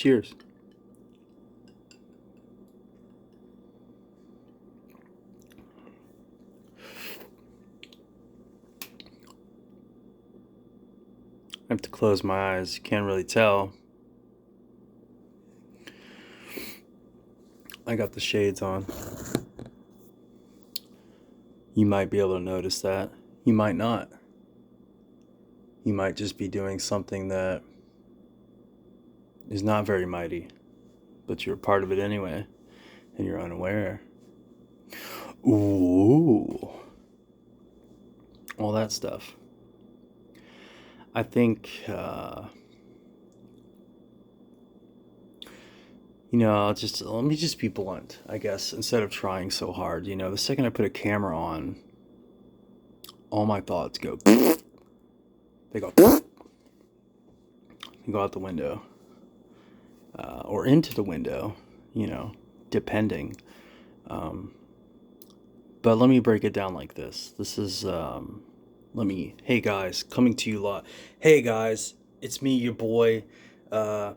Cheers. I have to close my eyes. You can't really tell. I got the shades on. You might be able to notice that. You might not. You might just be doing something that is not very mighty, but you're a part of it anyway, and you're unaware. Ooh. All that stuff. I think, let me just be blunt, I guess, instead of trying so hard. The second I put a camera on, all my thoughts go, they go out the window, or into the window, depending. But let me break it down like this. This is, hey guys, coming to you live. Hey guys, it's me, your boy, the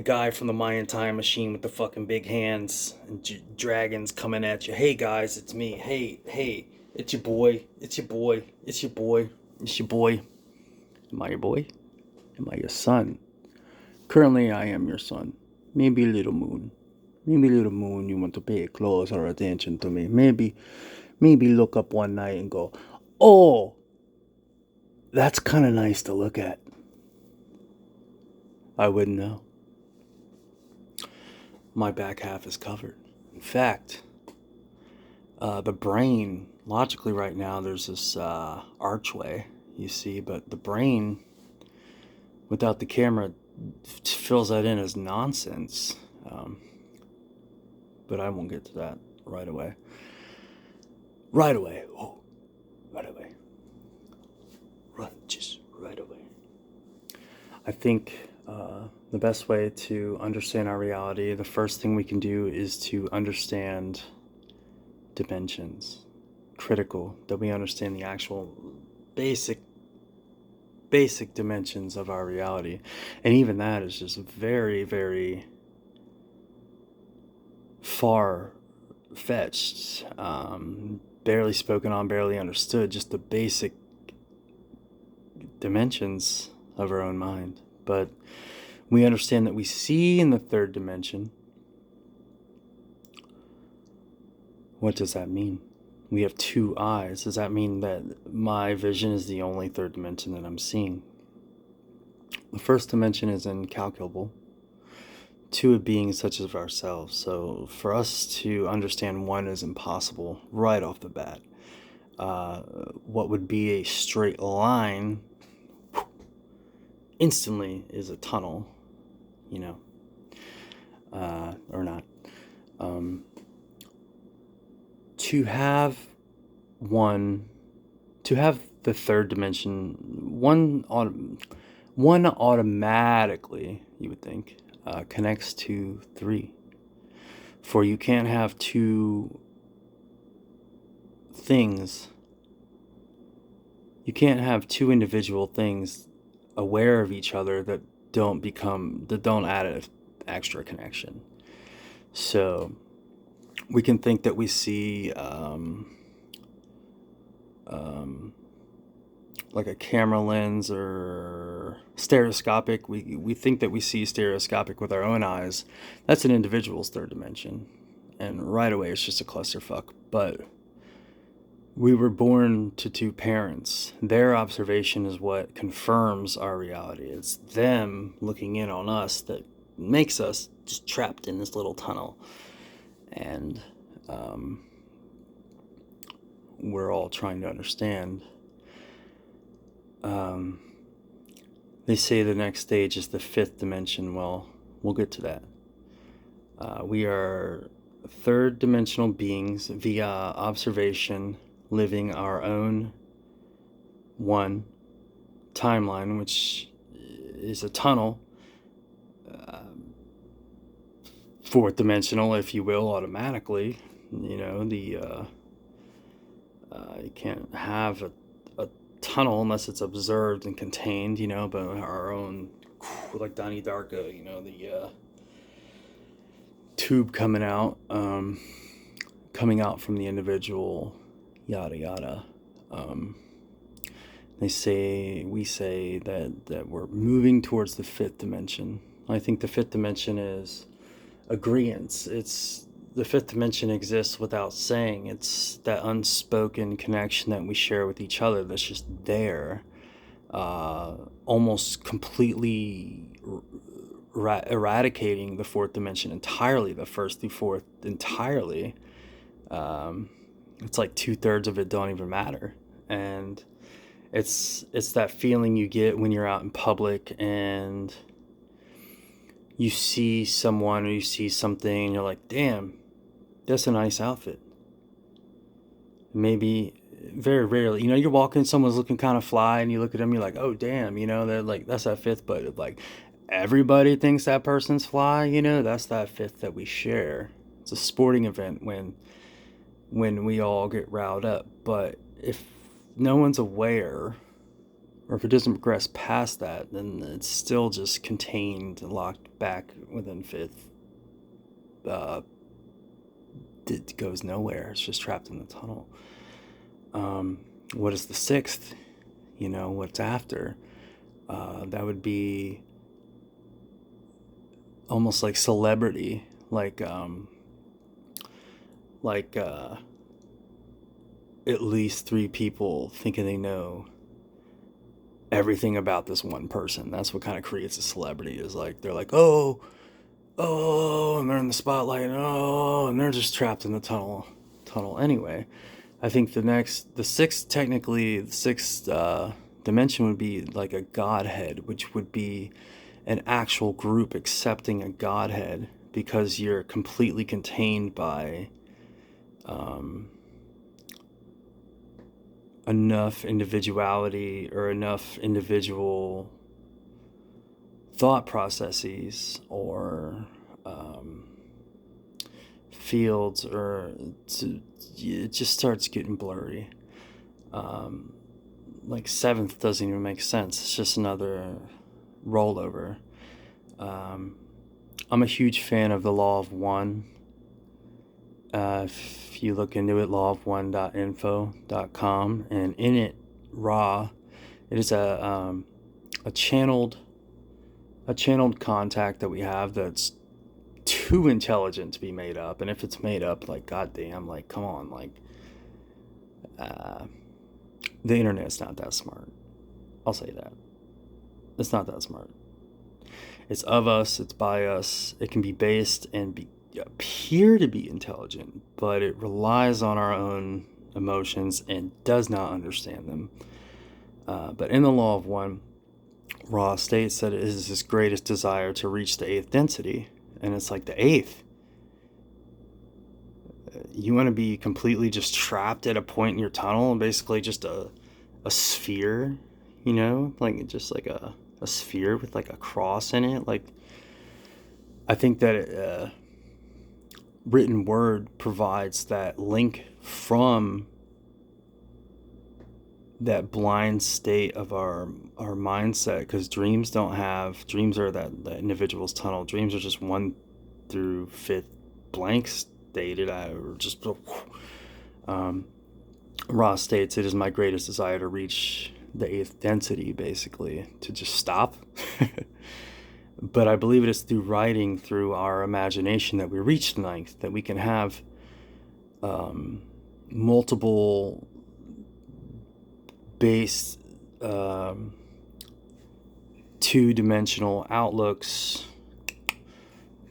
guy from the Mayan time machine with the fucking big hands and dragons coming at you. Hey guys, it's me. Hey, it's your boy. It's your boy. It's your boy. It's your boy. Am I your boy? Am I your son? Currently, I am your son. Maybe little moon. Maybe little moon, you want to pay closer attention to me. Maybe look up one night and go, oh, that's kind of nice to look at. I wouldn't know. My back half is covered. In fact, the brain, logically right now, there's this archway, you see, but the brain, without the camera, fills that in as nonsense. But I won't get to that right away. Right away. Oh, right away. Just right away. I think the best way to understand our reality, the first thing we can do is to understand dimensions. Critical that we understand the actual basic dimensions of our reality. And even that is just very, very far-fetched, barely spoken on, barely understood, just the basic dimensions of our own mind. But we understand that we see in the third dimension. What does that mean? We have two eyes. Does that mean that my vision is the only third dimension that I'm seeing? The first dimension is incalculable to a being such as ourselves. So for us to understand one is impossible right off the bat. What would be a straight line instantly is a tunnel, or not. To have the third dimension, one automatically, you would think, connects to three. For you can't have two things. You can't have two individual things aware of each other that don't add an extra connection. So we can think that we see like a camera lens or stereoscopic. We think that we see stereoscopic with our own eyes. That's an individual's third dimension, and right away it's just a clusterfuck. But we were born to two parents. Their observation is what confirms our reality. It's them looking in on us that makes us just trapped in this little tunnel. And we're all trying to understand. They say the next stage is the fifth dimension. Well, we'll get to that. We are third dimensional beings via observation, living our own one timeline, which is a tunnel, fourth dimensional, if you will, automatically. You can't have a tunnel unless it's observed and contained, but our own, like Donnie Darko, tube coming out from the individual, yada yada. We say that we're moving towards the fifth dimension. I think the fifth dimension is agreeance. The fifth dimension exists without saying. It's that unspoken connection that we share with each other that's just there, almost completely eradicating the fourth dimension entirely, the first through fourth entirely. It's like 2/3 of it don't even matter. And it's that feeling you get when you're out in public and you see someone or you see something and you're like, damn, that's a nice outfit. Maybe very rarely, you're walking, someone's looking kind of fly, and you look at them, you're like, oh damn, they're like, that's that fifth. But like, everybody thinks that person's fly, that's that fifth that we share. It's a sporting event when we all get riled up. But if no one's aware, or if it doesn't progress past that, then it's still just contained, locked back within fifth. It goes nowhere. It's just trapped in the tunnel. What is the sixth? What's after? That would be almost like celebrity, like at least 3 people thinking they know everything about this one person. That's what kind of creates a celebrity, is like, they're like, oh, and they're in the spotlight, and they're just trapped in the tunnel. Anyway, I think the sixth dimension would be like a godhead, which would be an actual group accepting a godhead, because you're completely contained by enough individuality or enough individual thought processes or fields, or it just starts getting blurry. Like seventh doesn't even make sense. It's just another rollover. I'm a huge fan of the Law of One. If you look into it, lawofone.info.com, and in it, it is a channeled contact that we have that's too intelligent to be made up. And if it's made up, like, goddamn, like, come on, like, the internet's not that smart. I'll say that. It's not that smart. It's of us, it's by us. It can be based and appear to be intelligent, but it relies on our own emotions and does not understand them. But in the Law of One, Ra states that it is his greatest desire to reach the 8th density. And it's like, the 8th? You want to be completely just trapped at a point in your tunnel, basically just a sphere, like just like a sphere with like a cross in it. Like, I think that written word provides that link from that blind state of our mindset, because dreams are that individual's tunnel. Dreams are just 1 through 5th blank stated. Ross states, it is my greatest desire to reach the 8th density, basically, to just stop. But I believe it is through writing, through our imagination, that we reach the 9th, that we can have multiple base 2-dimensional outlooks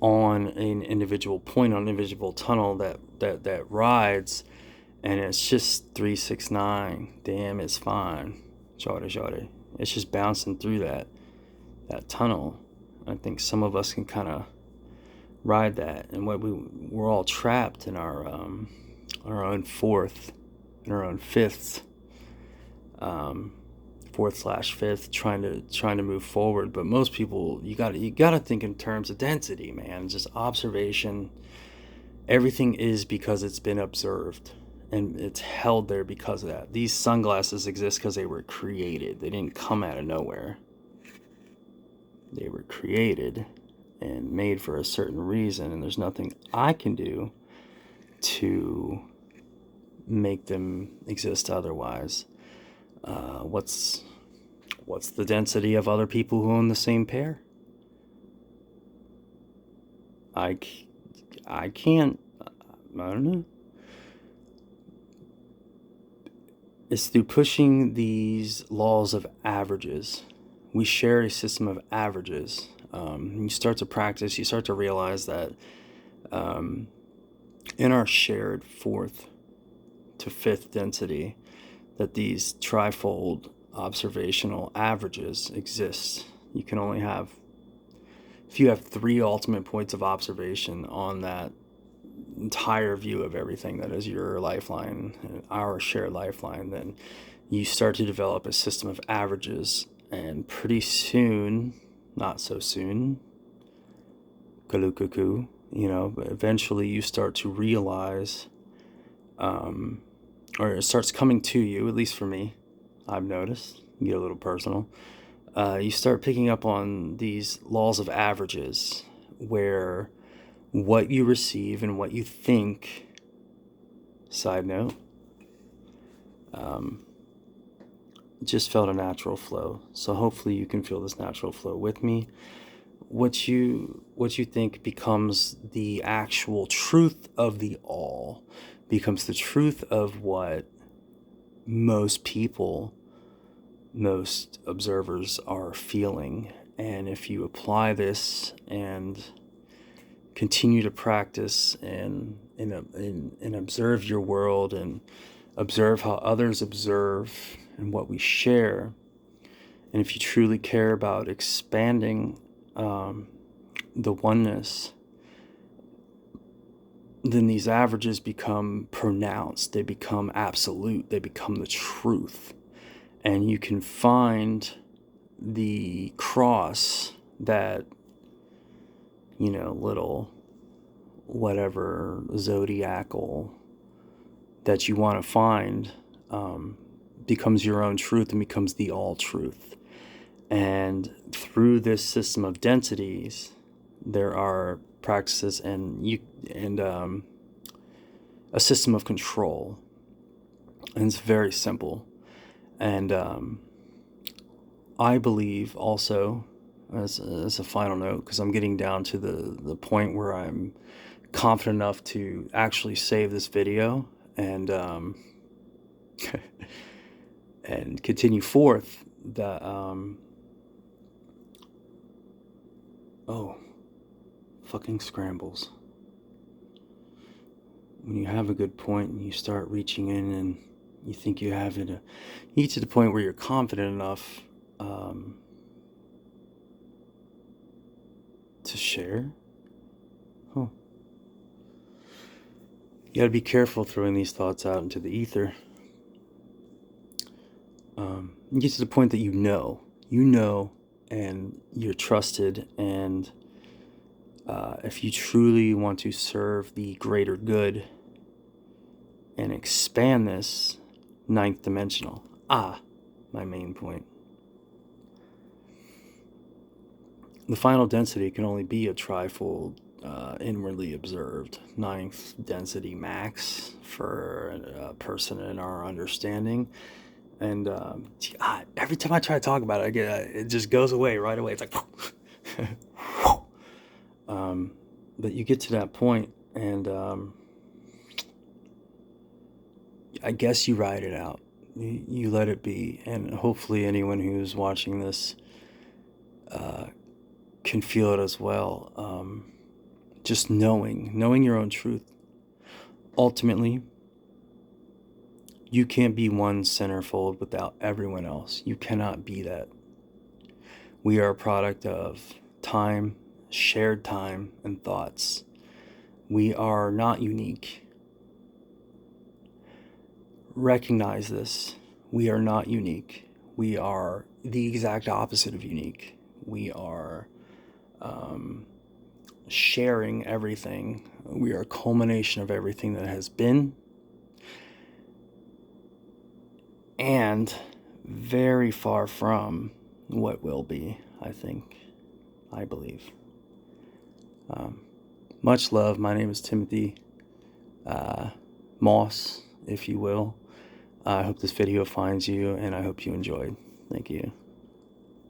on an individual point, on an individual tunnel that rides, and it's just 369. Damn, it's fine. Shorty. It's just bouncing through that tunnel. I think some of us can kind of ride that, and we're all trapped in our own fourth, in our own fifth, 4th/5th, trying to move forward. But most people, you gotta think in terms of density, man. Just observation. Everything is because it's been observed, and it's held there because of that. These sunglasses exist because they were created. They didn't come out of nowhere. They were created, and made for a certain reason, and there's nothing I can do to make them exist otherwise. What's the density of other people who own the same pair? I can't, I don't know. It's through pushing these laws of averages. We share a system of averages. You start to practice, you start to realize that in our shared fourth to fifth density, that these trifold observational averages exist. You can only have, if you have 3 ultimate points of observation on that entire view of everything that is your lifeline, our shared lifeline, then you start to develop a system of averages, and pretty soon, not so soon, kalukuku, but eventually you start to realize, or it starts coming to you, at least for me, I've noticed, you get a little personal, you start picking up on these laws of averages, where what you receive and what you think, side note, just felt a natural flow. So hopefully you can feel this natural flow with me. What you think becomes the actual truth of the all, becomes the truth of what most people, most observers are feeling. And if you apply this and continue to practice and observe your world and observe how others observe and what we share, and if you truly care about expanding the oneness, then these averages become pronounced, they become absolute, they become the truth. And you can find the cross, that little whatever zodiacal that you want to find, becomes your own truth and becomes the all truth. And through this system of densities, there are practices and a system of control, and it's very simple. And I believe also, as a final note, because I'm getting down to the point where I'm confident enough to actually save this video and and continue forth, that oh, fucking scrambles. When you have a good point and you start reaching in and you think you have it, you get to the point where you're confident enough to share. Huh. You gotta be careful throwing these thoughts out into the ether. You get to the point that you know, and you're trusted, and if you truly want to serve the greater good and expand this ninth dimensional, my main point, the final density can only be a trifold, inwardly observed ninth density max for a person in our understanding. And every time I try to talk about it, it just goes away right away. It's like, but you get to that point, and I guess you ride it out. You let it be, and hopefully anyone who's watching this can feel it as well. Just knowing your own truth. Ultimately, you can't be one centerfold without everyone else. You cannot be that. We are a product of time, shared time, and thoughts. We are not unique. Recognize this. We are not unique. We are the exact opposite of unique. We are sharing everything. We are a culmination of everything that has been, and very far from what will be, I believe. Much love. My name is Timothy Moss, if you will. I hope this video finds you, and I hope you enjoyed. Thank you.